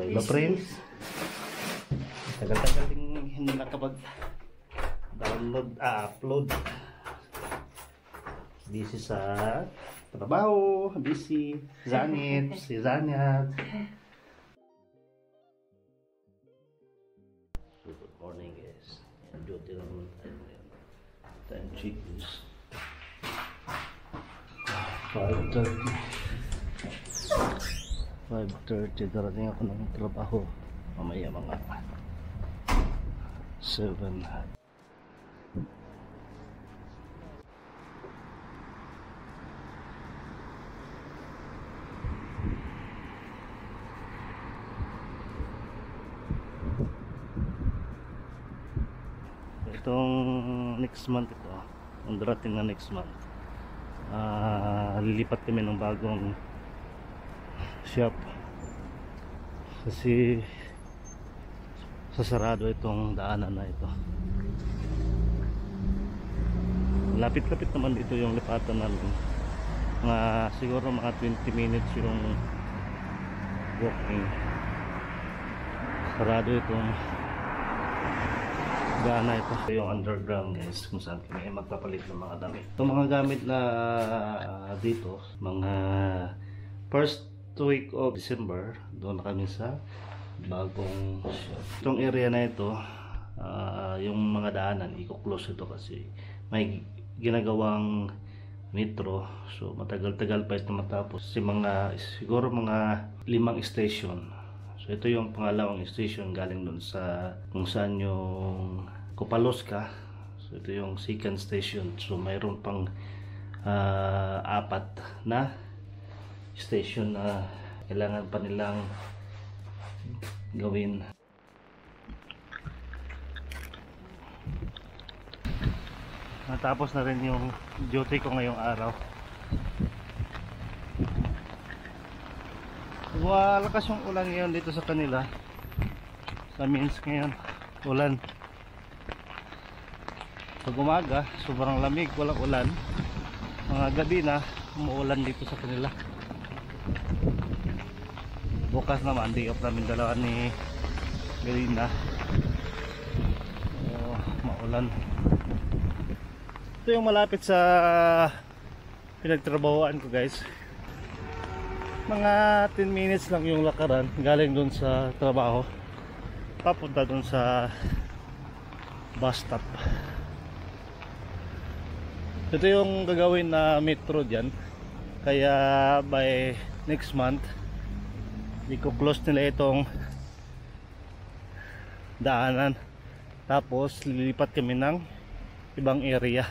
Hello friends, tagal-tagal din hindi nakapag-download, upload. Busy sa trabaho, busy, Zanit, si Zanyat. So, good morning guys. Duty naman tayo ngayon. Time check is 5:30, darating ako ng trabaho mamaya mga 7. Itong next month ito, ang darating na next month, lilipat kami ng bagong shop kasi sasarado itong daanan na ito. Lapit-lapit naman dito yung lipatan namin, siguro mga 20 minutes yung walking. Sarado itong daan ito. Ito yung underground guys, kung saan kami magpapalit ng mga damit. Itong mga gamit na dito, mga first week of December, doon na kami sa bagong shop. Itong area na ito, yung mga daanan, i-close ito kasi may ginagawang metro. So matagal-tagal pa ito matapos. Siguro mga 5 station. So ito yung pangalawang station galing doon sa kung saan yung Kupaloska. So ito yung second station. So mayroon pang 4 na station na kailangan pa nilang gawin. Natapos na rin yung duty ko ngayong araw. Malakas yung ulan ngayon dito sa kanila. Sa Minsk ngayon, ulan. Pag umaga, sobrang lamig, walang ulan. Mga gabi na, umuulan dito sa kanila. Bukas naman, day off namin dalawa ni Galina. Maulan. Ito yung malapit sa pinagtrabahoan ko guys. Mga 10 minutes lang yung lakaran galing dun sa trabaho papunta dun sa bus stop. Ito yung gagawin na metro dyan, kaya by next month i-close nila itong daanan, tapos lilipat kami ng ibang area.